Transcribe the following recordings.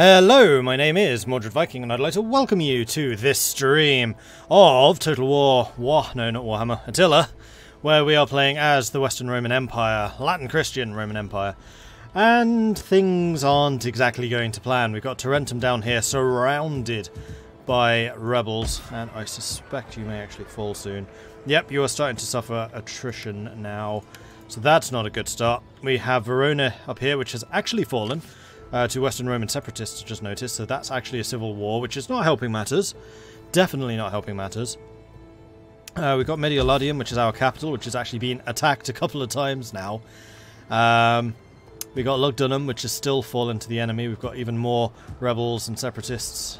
Hello, my name is Mordred Viking, and I'd like to welcome you to this stream of Total War Attila, where we are playing as the Western Roman Empire, Latin Christian Roman Empire, and things aren't exactly going to plan. We've got Tarentum down here surrounded by rebels, and I suspect you may actually fall soon. Yep, you are starting to suffer attrition now, so that's not a good start. We have Verona up here, which has actually fallen to Western Roman separatists, just noticed, so that's actually a civil war, which is not helping matters. Definitely not helping matters. We've got Medioladium, which is our capital, which has actually been attacked a couple of times now. We got Lugdunum, which has still fallen to the enemy. We've got even more rebels and separatists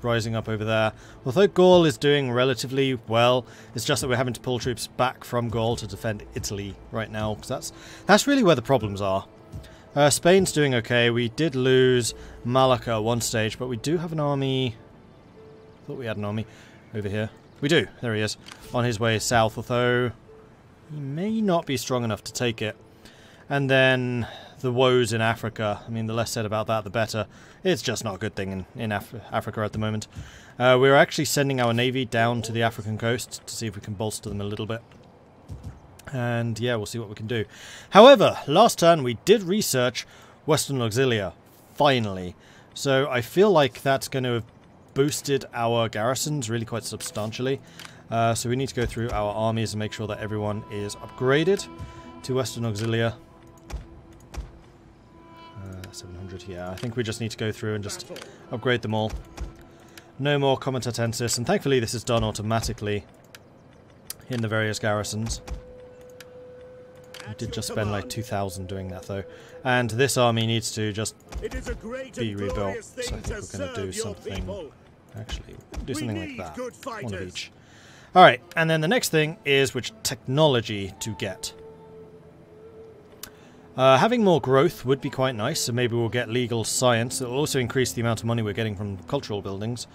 rising up over there. Although Gaul is doing relatively well, it's just that we're having to pull troops back from Gaul to defend Italy right now, because that's really where the problems are. Spain's doing okay. We did lose Malacca at one stage, but we do have an army. I thought we had an army over here. We do. There he is. On his way south, although he may not be strong enough to take it. And then the woes in Africa. I mean, the less said about that, the better. It's just not a good thing in Africa at the moment. We're actually sending our navy down to the African coast to see if we can bolster them a little bit. And yeah, we'll see what we can do. However, last turn we did research Western Auxilia, finally. So I feel like that's going to have boosted our garrisons really quite substantially. So we need to go through our armies and make sure that everyone is upgraded to Western Auxilia. 700, yeah. I think we just need to go through and just upgrade them all. No more Comitatensis, and thankfully this is done automatically in the various garrisons. We did just spend like 2,000 doing that though. And this army needs to just be rebuilt. So I think we're going to do something... Actually, do something like that. One of each. Alright, and then the next thing is which technology to get. Having more growth would be quite nice, so maybe we'll get legal science. It will also increase the amount of money we're getting from cultural buildings.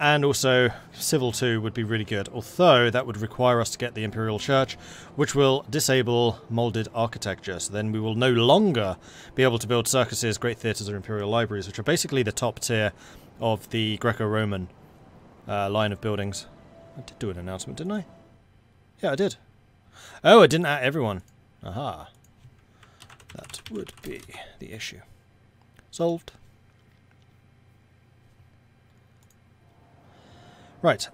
And also, Civil 2 would be really good, although that would require us to get the Imperial Church, which will disable molded architecture. So then we will no longer be able to build circuses, great theatres, or Imperial libraries, which are basically the top tier of the Greco-Roman line of buildings. I did do an announcement, didn't I? Yeah, I did. Oh, I didn't at everyone. Aha. That would be the issue. Solved. Right,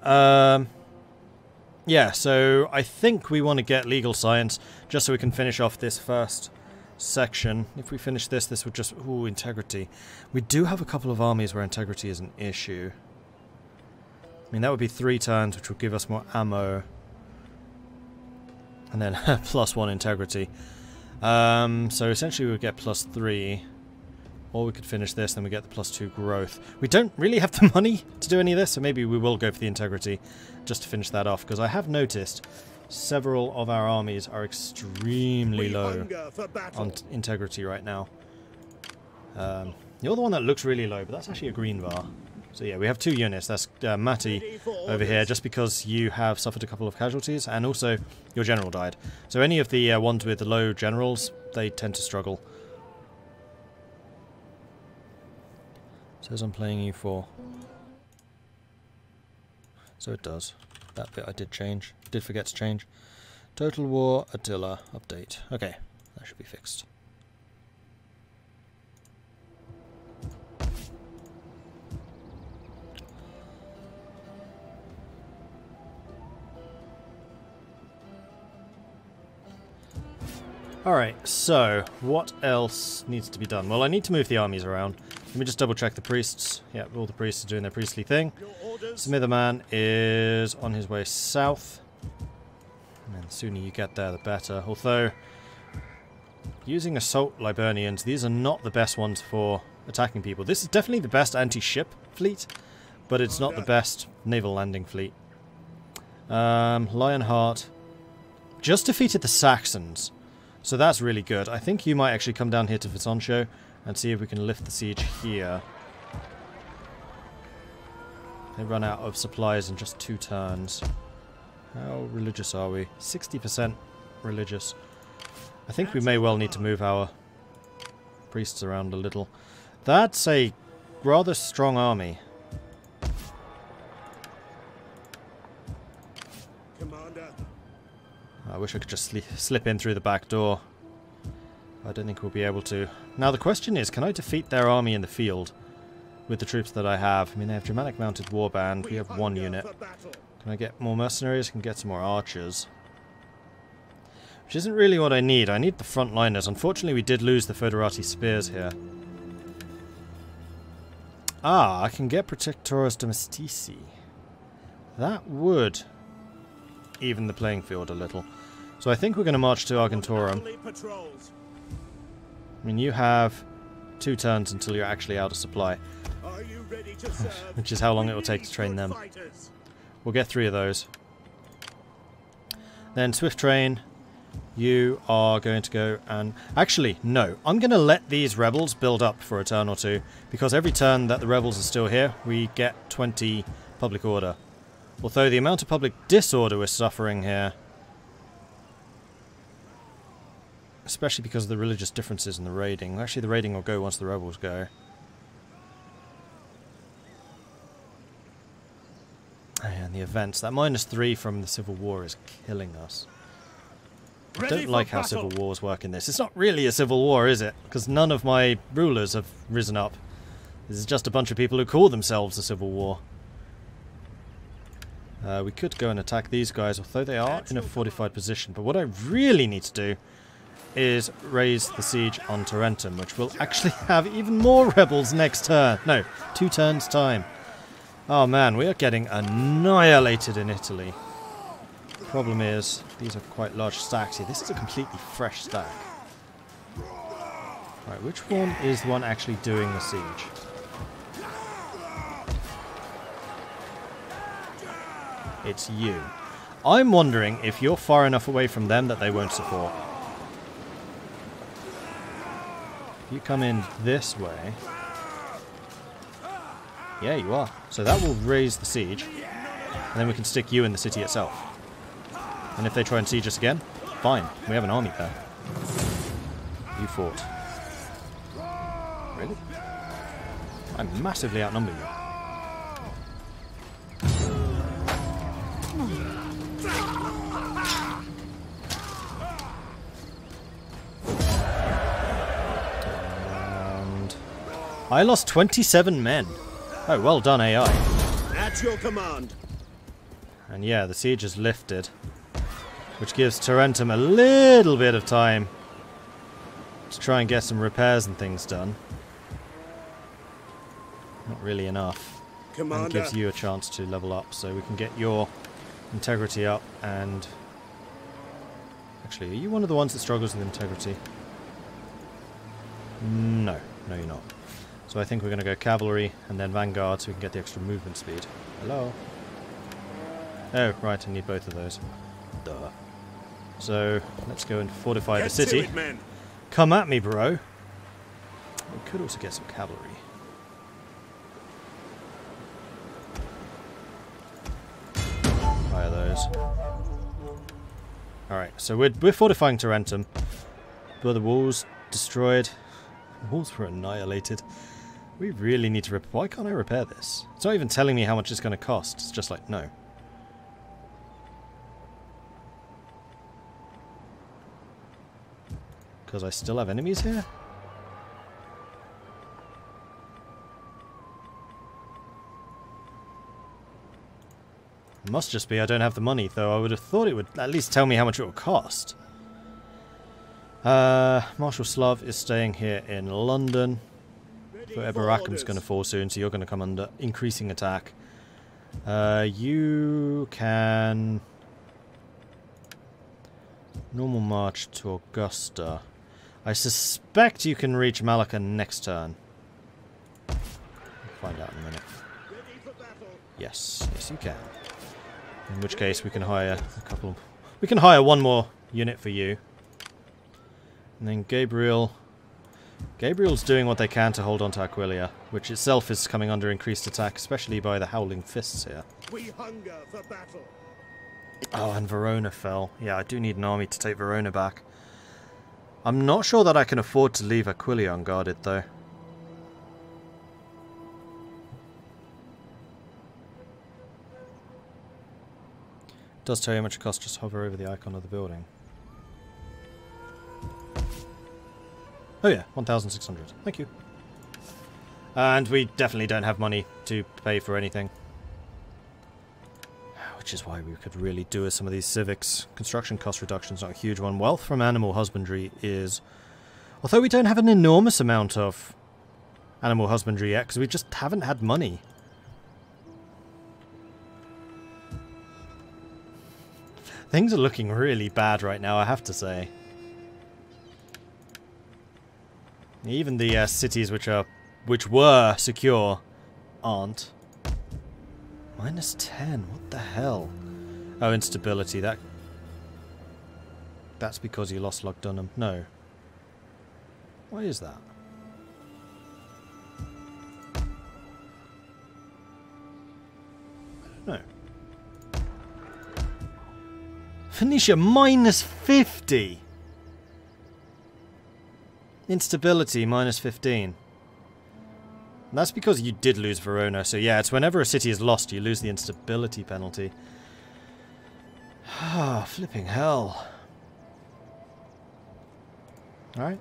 yeah, so I think we want to get legal science just so we can finish off this first section. If we finish this, this would just... Ooh, integrity. We do have a couple of armies where integrity is an issue. I mean, that would be 3 turns, which would give us more ammo. And then +1 integrity. So essentially we would get +3. Or we could finish this, then we get the +2 growth. We don't really have the money to do any of this, so maybe we will go for the integrity just to finish that off, because I have noticed several of our armies are extremely low on integrity right now. The other one that looks really low, but that's actually a green var. So yeah, we have 2 units. That's Matti over here, just because you have suffered a couple of casualties, and also your general died. So any of the ones with the low generals, they tend to struggle. Says I'm playing E4. So it does. That bit I did change. Did forget to change. Total War Attila update. Okay, that should be fixed. Alright, so what else needs to be done? Well, I need to move the armies around. Let me just double check the priests. Yeah, all the priests are doing their priestly thing. Smitherman is on his way south. And the sooner you get there, the better. Although, using assault Liburnians, these are not the best ones for attacking people. This is definitely the best anti-ship fleet, but it's not the best naval landing fleet. Lionheart just defeated the Saxons. So that's really good. I think you might actually come down here to Visoncio and see if we can lift the siege here. They run out of supplies in just 2 turns. How religious are we? 60% religious. I think we may well need to move our priests around a little. That's a rather strong army. Commander. I wish I could just slip in through the back door. I don't think we'll be able to. Now the question is, can I defeat their army in the field with the troops that I have? I mean, they have Germanic Mounted Warband. We have one unit. Can I get more mercenaries? I can get some more archers. Which isn't really what I need. I need the frontliners. Unfortunately, we did lose the Foederati spears here. Ah, I can get Protectores Domestici. That would even the playing field a little. So I think we're going to march to Argentorum. I mean, you have 2 turns until you're actually out of supply. Are you ready to serve? Which is how long it will take to train them. We'll get 3 of those. Then Swift Train. You are going to go and... Actually, no. I'm going to let these rebels build up for a turn or 2. Because every turn that the rebels are still here, we get 20 public order. Although the amount of public disorder we're suffering here... Especially because of the religious differences in the raiding. Actually, the raiding will go once the rebels go. And the events. That -3 from the Civil War is killing us. I don't like how civil wars work in this. It's not really a civil war, is it? Because none of my rulers have risen up. This is just a bunch of people who call themselves a civil war. We could go and attack these guys, although they are in a fortified position. But what I really need to do is raise the siege on Tarentum, which will actually have even more rebels next turn. No, 2 turns time. Oh man, we are getting annihilated in Italy. Problem is, these are quite large stacks here. This is a completely fresh stack. Right, which one is the one actually doing the siege? It's you. I'm wondering if you're far enough away from them that they won't support. If you come in this way... Yeah, you are. So that will raise the siege. And then we can stick you in the city itself. And if they try and siege us again, fine. We have an army there. You fought. Really? I massively outnumber you. And I lost 27 men. Oh, well done, AI. At your command. And yeah, the siege is lifted. Which gives Tarentum a little bit of time to try and get some repairs and things done. Not really enough. Commander. And gives you a chance to level up, so we can get your integrity up and... Actually, are you one of the ones that struggles with integrity? No. No, you're not. So I think we're going to go cavalry and then vanguard so we can get the extra movement speed. Hello? Oh, right, I need both of those. Duh. So, let's go and fortify the city. Come at me, bro. We could also get some cavalry. Fire those. Alright, so we're fortifying Tarentum. Were the walls destroyed? The walls were annihilated. We really need to repair... Why can't I repair this? It's not even telling me how much it's going to cost. It's just like, no. Because I still have enemies here? It must just be I don't have the money, though. I would have thought it would at least tell me how much it will cost. Marshal Slav is staying here in London. Eberakam's going to fall soon, so you're going to come under increasing attack. You can... Normal march to Augusta. I suspect you can reach Malacca next turn. We'll find out in a minute. Yes, yes you can. In which case we can hire a couple... We can hire one more unit for you. And then Gabriel's doing what they can to hold on to Aquilia, which itself is coming under increased attack, especially by the Howling Fists here. We hunger for battle. Oh, and Verona fell. Yeah, I do need an army to take Verona back. I'm not sure that I can afford to leave Aquilia unguarded, though. Does tell you how much it costs, just hover over the icon of the building. Oh yeah, 1,600. Thank you. And we definitely don't have money to pay for anything. Which is why we could really do with some of these civics. Construction cost reduction is not a huge one. Wealth from animal husbandry is... Although we don't have an enormous amount of animal husbandry yet, because we just haven't had money. Things are looking really bad right now, I have to say. Even the cities which were secure aren't. -10, what the hell? Oh, instability, that's because you lost Lugdunum. No. Why is that? I don't know. Phoenicia -50! Instability -15. And that's because you did lose Verona, so yeah, it's whenever a city is lost you lose the instability penalty. Ah, flipping hell. Alright.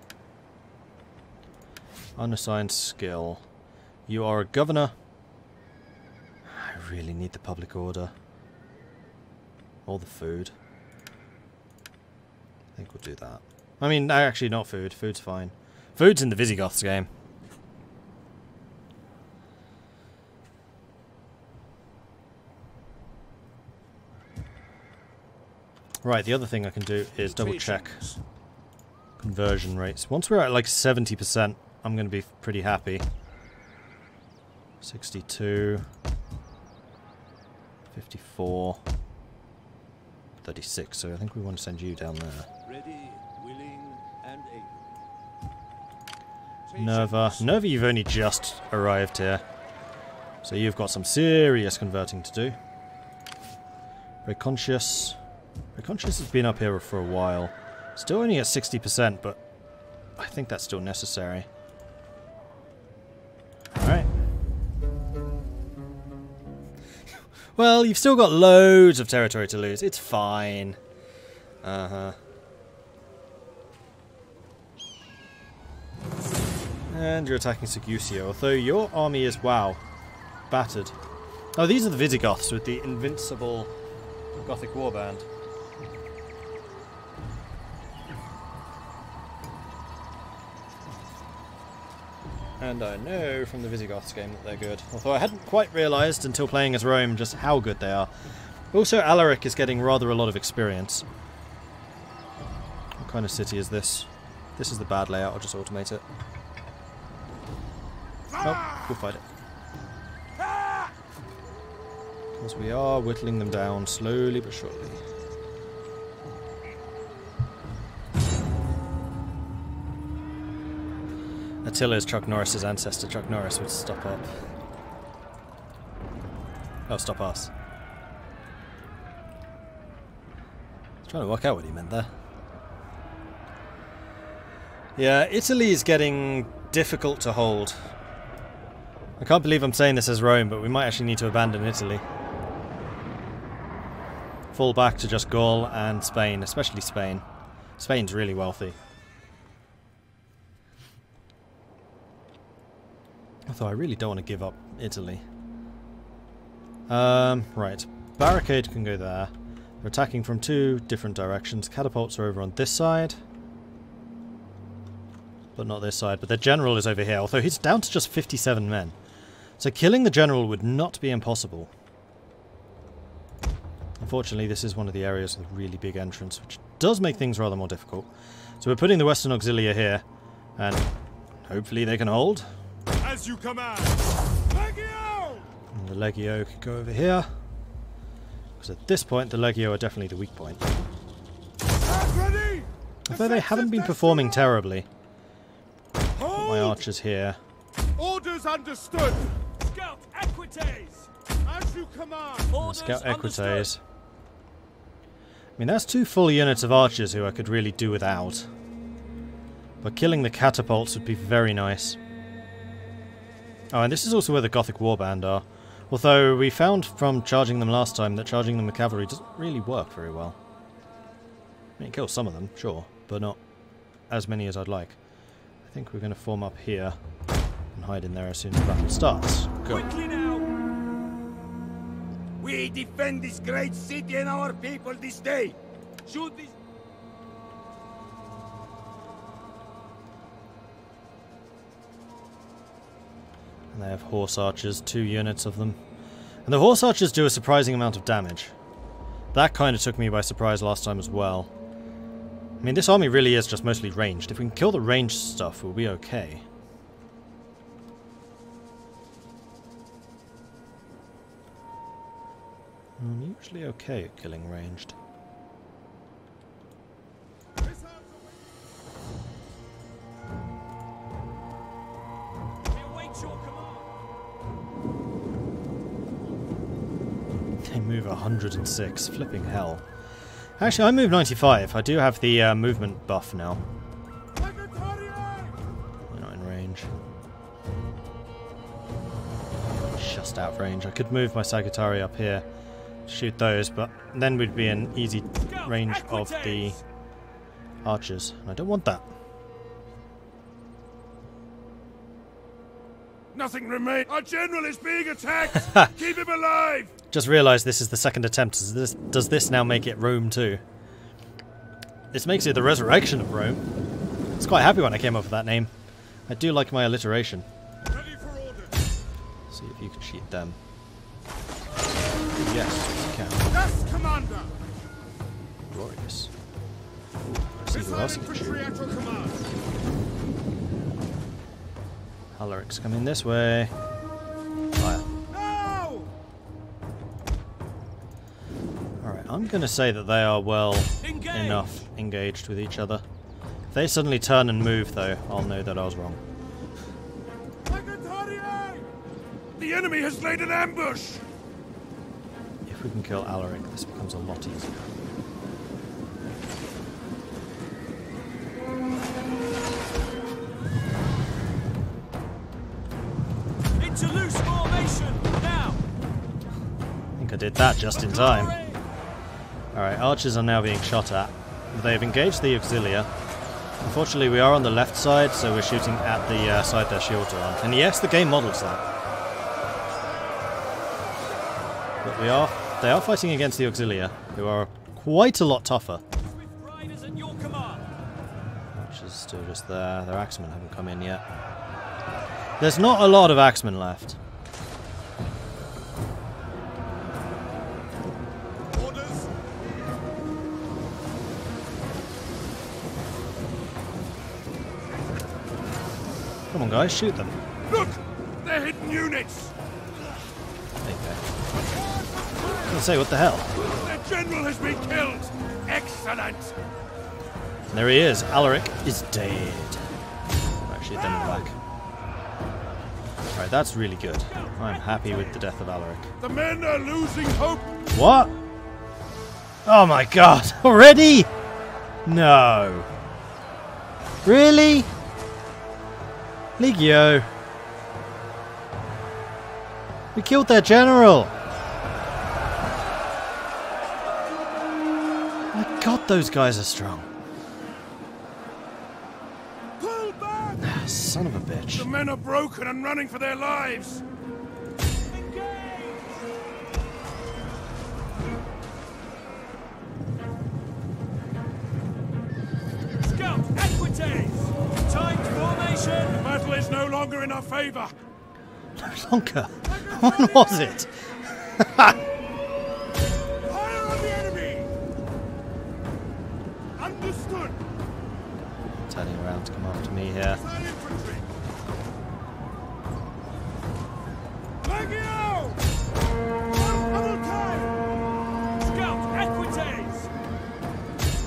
Unassigned skill. You are a governor. I really need the public order. Or the food. I think we'll do that. I mean, actually not food. Food's fine. Food's in the Visigoths game. Right, the other thing I can do is double check conversion rates. Once we're at like 70%, I'm going to be pretty happy. 62, 54, 36, so I think we want to send you down there. Ready, willing, and able. Nerva. Nerva, you've only just arrived here. So you've got some serious converting to do. Reconscious. Reconscious has been up here for a while. Still only at 60%, but I think that's still necessary. Alright. Well, you've still got loads of territory to lose. It's fine. Uh-huh. And you're attacking Segusio, although your army is, wow, battered. Oh, these are the Visigoths with the invincible Gothic warband. And I know from the Visigoths game that they're good. Although I hadn't quite realised until playing as Rome just how good they are. Also, Alaric is getting rather a lot of experience. What kind of city is this? This is the bad layout, I'll just automate it. Oh, we'll fight it. Because we are whittling them down slowly but surely. Attila is Chuck Norris's ancestor. Chuck Norris would stop up. Oh, stop us. I was trying to work out what he meant there. Yeah, Italy is getting difficult to hold. I can't believe I'm saying this as Rome, but we might actually need to abandon Italy. Fall back to just Gaul and Spain, especially Spain. Spain's really wealthy. Although I really don't want to give up Italy. Right. Barricade can go there. They're attacking from two different directions. Catapults are over on this side. But not this side. But their general is over here. Although he's down to just 57 men. So killing the general would not be impossible. Unfortunately, this is one of the areas with a really big entrance, which does make things rather more difficult. So we're putting the Western Auxilia here. And hopefully they can hold. As you command. Legio! And the Legio could go over here. Because at this point, the Legio are definitely the weak point. Ready! Although they haven't been performing terribly. Put my Hold! archers here. Orders understood. Scout Equites! As you command. Orders Scout understood. Equites. I mean, that's two full units of archers who I could really do without. But killing the catapults would be very nice. Oh, and this is also where the Gothic warband are. Although we found from charging them last time that charging them with cavalry doesn't really work very well. I mean, it kills some of them, sure, but not as many as I'd like. I think we're going to form up here and hide in there as soon as battle starts. Go. Quickly now! We defend this great city and our people this day. Shoot this. And they have horse archers, 2 units of them. And the horse archers do a surprising amount of damage. That kind of took me by surprise last time as well. I mean, this army really is just mostly ranged. If we can kill the ranged stuff, we'll be okay. I'm usually okay at killing ranged. They move 106. Flipping hell. Actually, I move 95. I do have the movement buff now. We're not in range. Just out of range. I could move my Sagittari up here, shoot those, but then we'd be in easy range of the archers. And I don't want that. Nothing remains. Our general is being attacked. Keep him alive. Just realised this is the second attempt. Does this now make it Rome too? This makes it the resurrection of Rome. I was quite happy when I came up with that name. I do like my alliteration. Ready for order. See if you can cheat them. Yes, you can. Yes, Commander. Glorious. Ooh, let's see who else can Infantry shoot. at your command. Alaric's coming this way. Fire. No! Alright, I'm going to say that they are well Engage! enough engaged with each other. If they suddenly turn and move, though, I'll know that I was wrong. The enemy has laid an ambush. If we can kill Alaric, this becomes a lot easier. Into loose formation now! I think I did that just in time. Alright, archers are now being shot at. They've engaged the auxilia. Unfortunately, we are on the left side, so we're shooting at the side their shields are on. And yes, the game models that. But they are fighting against the auxilia, who are quite a lot tougher. Swift riders at your command! Archers still just there. Their axemen haven't come in yet. There's not a lot of axemen left. Orders. Come on, guys, shoot them. Look! They're hidden units. There you go. I was gonna say, what the hell? Their general has been killed. Excellent. And there he is. Alaric is dead. Right, shoot them in the back. Alright, that's really good. I'm happy with the death of Alaric. The men are losing hope. What? Oh my god, already? No. Really? Legio. We killed their general. My god, those guys are strong. Pull back. Son of a bitch. The men are broken and running for their lives. Scout, equites! Timed formation! The battle is no longer in our favor. No longer. When was it? Fire on the enemy. Understood. Turning around to come after me here. Our infantry. Legio! Double time. Scout, equites!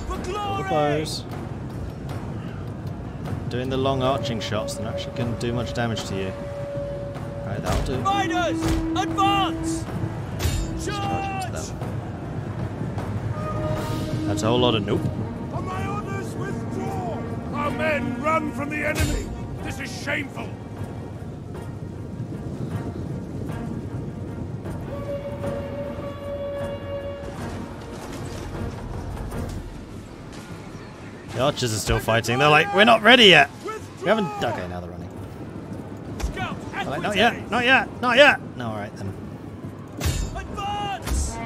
For The glory! bows. Doing the long arching shots, they're not actually going to do much damage to you. Alright, that'll do. Riders, advance! Charge into Charge! them. That's a whole lot of nope. On my orders, withdraw. Our men run from the enemy. This is shameful. The archers are still fighting. They're like, we're not ready yet. We haven't... Okay, now they're running. Scout, They're like, not yet, not yet, not yet. No, alright then. Advance!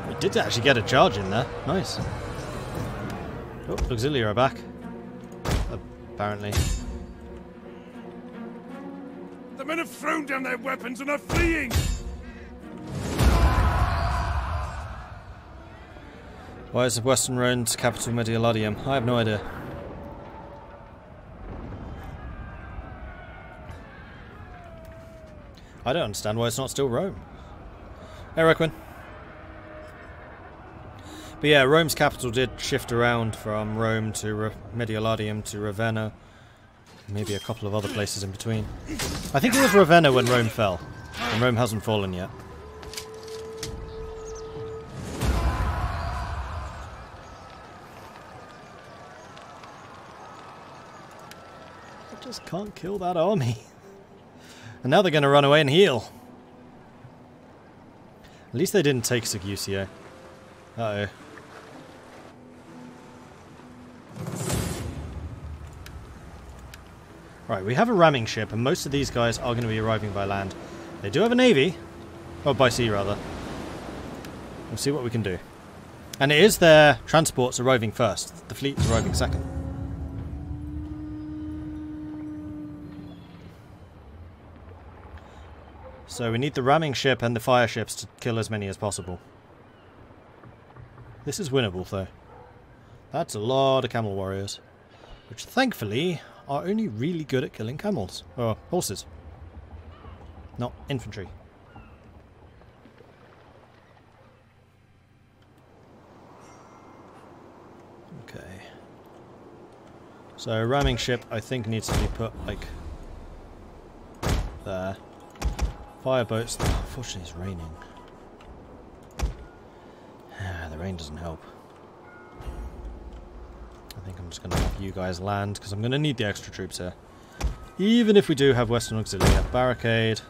We did actually get a charge in there. Nice. Oh, auxiliary are back. Apparently. The men have thrown down their weapons and are fleeing! Why is the Western Rome's capital Medioladium? I have no idea. I don't understand why it's not still Rome. Hey, Requin. But yeah, Rome's capital did shift around from Rome to Medioladium to Ravenna. Maybe a couple of other places in between. I think it was Ravenna when Rome fell. And Rome hasn't fallen yet. I just can't kill that army. And now they're going to run away and heal. At least they didn't take Segusio. Uh-oh. Right, we have a ramming ship, and most of these guys are going to be arriving by land. They do have a navy. Oh, by sea, rather. We'll see what we can do. And it is their transports arriving first. The fleet's arriving second. So we need the ramming ship and the fire ships to kill as many as possible. This is winnable, though. That's a lot of camel warriors. Which, thankfully, are only really good at killing camels. Or horses. Not infantry. Okay. So, ramming ship, I think, needs to be put, like, there. Fireboats, unfortunately it's raining. The rain doesn't help. I think I'm just going to have you guys land, because I'm going to need the extra troops here. Even if we do have Western Auxilia. Barricade.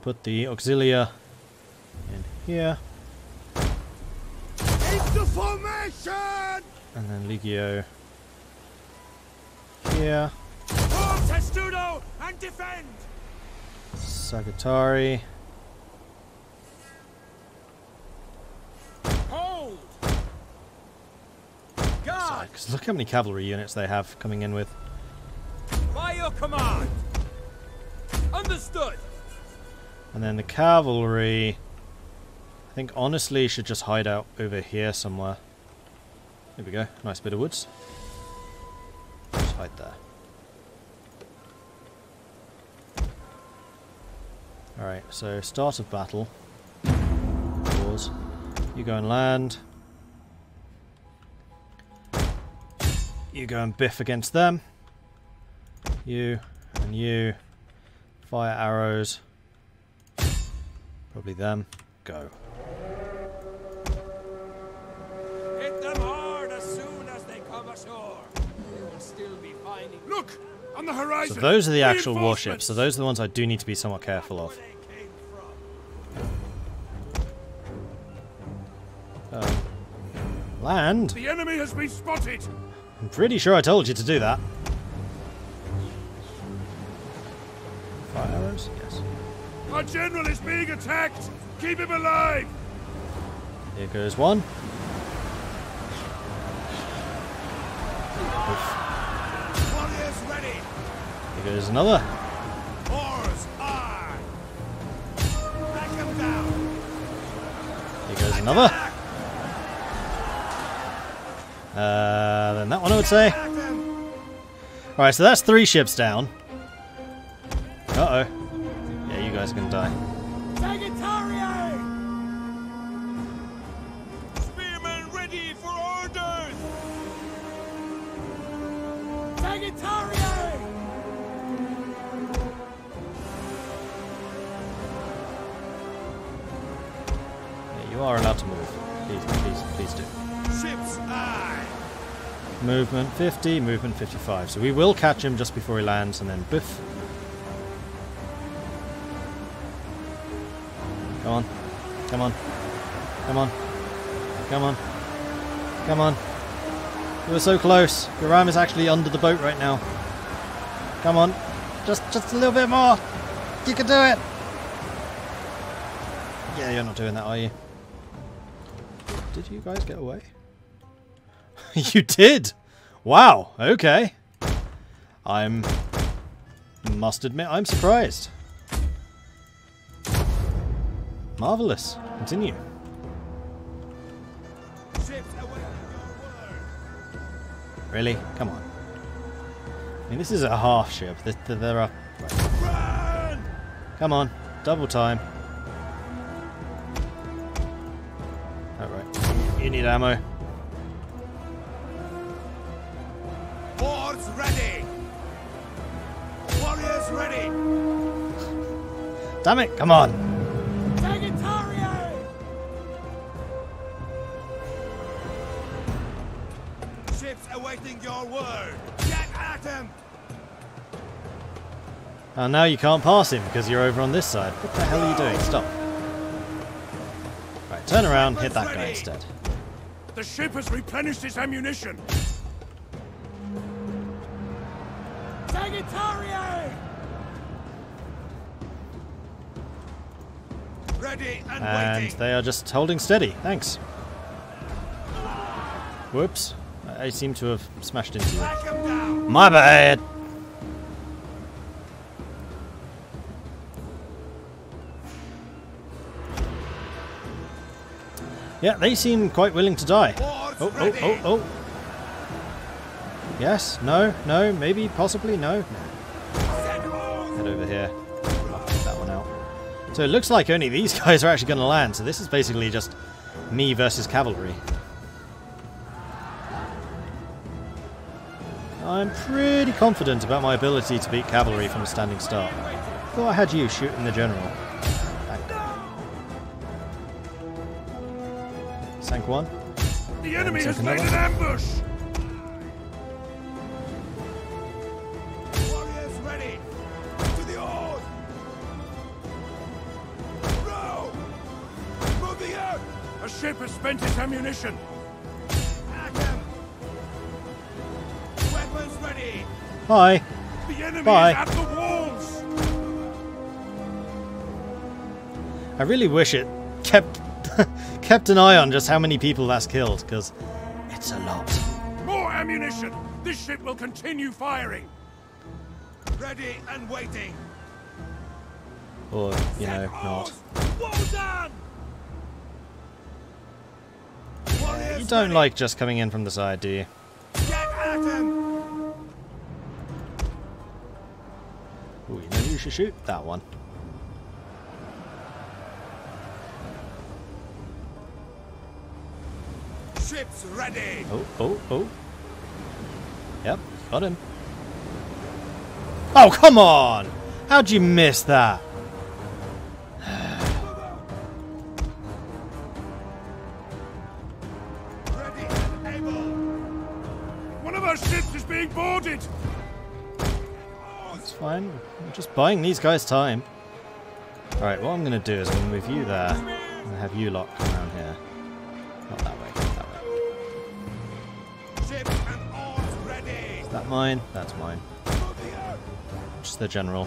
Put the Auxilia in here. Into formation! And then Legio here. Form testudo and defend! Sagittari. Hold! Guard! Because look how many cavalry units they have coming in with. By your command! Understood! And then the cavalry, I think honestly should just hide out over here somewhere. There we go, nice bit of woods. Just hide there. Alright, so start of battle. Pause. You go and land. You go and biff against them. You and you. Fire arrows. Probably them. Go. Hit them hard as soon as they come ashore. They will still be finding. Look! On the horizon! So those are the actual Reinforcements! warships. So those are the ones I do need to be somewhat careful of. Land? The enemy has been spotted! I'm pretty sure I told you to do that. Fire arrows? Yes. Our general is being attacked! Keep him alive! Here goes one. Oof. Warriors ready! Here goes another. Oars aye! Back him down! Here goes another. Then that one I would say. Alright, so that's 3 ships down. Uh-oh. Yeah, you guys are gonna die. Spearmen ready for orders! Yeah, you are allowed to move. Please do. Ships aye! Movement 50, movement 55. So we will catch him just before he lands and then biff. Come on. Come on. Come on. Come on. Come on. You were so close. Your ram is actually under the boat right now. Come on. Just a little bit more. You can do it. Yeah, you're not doing that, are you? Did you guys get away? You did! Wow, okay. Must admit, I'm surprised. Marvellous. Continue. Really? Come on. I mean, this is a half ship. There are... Right. Come on. Double time. Alright. You need ammo. Boards ready! Warriors ready! Damn it! Come on! Ships awaiting your word! Get at him! And now you can't pass him because you're over on this side. What the hell are you doing? Stop. Right, turn around, hit that guy instead. The ship has replenished its ammunition. Ready and And waiting. they are just holding steady. Thanks. Whoops. I seem to have smashed into you. Back him down. My bad! Yeah, they seem quite willing to die. Boards Oh. ready. Yes, no, maybe, possibly, no. Set oars. Head over here. I'll put that one out. So it looks like only these guys are actually going to land, so this is basically just me versus cavalry. I'm pretty confident about my ability to beat cavalry from a standing start. Thought I had you shooting the general. Sank one. The enemy has Sank made another. an ambush. Warriors ready. To the oars. Row. Moving out. A ship has spent its ammunition. At him. Weapons ready. Hi. The enemy Bye. is at the walls. I really wish it kept an eye on just how many people that's killed, because it's a lot. More ammunition. This ship will continue firing. Ready and waiting. Or, you know, not. Well done. Warriors You don't ready. like just coming in from the side, do you? Get at him. Ooh, you know who you should shoot? That one. Ships ready. Oh. Yep, got him. Oh, come on! How'd you miss that? Ready and able. One of our ships is being boarded. It's fine. I'm just buying these guys time. Alright, what I'm going to do is I'm going to move you there. I'm going to have you lot come around here. Not that way, that way. Ships and oars ready. Is that mine? That's mine. Moving out. Just the general.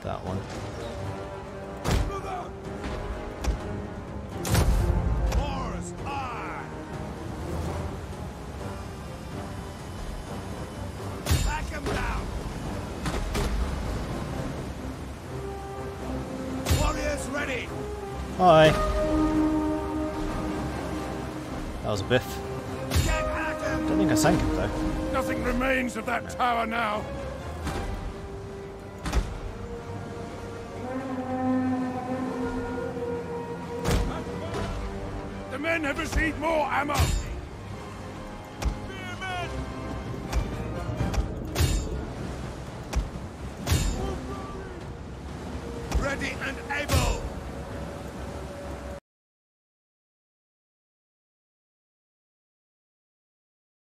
That one. Move out. Oars high. Back him down. Warriors ready. Hi! That was a biff. Get at him. Don't think I sank him though. Nothing remains of that tower now. The men have received more ammo.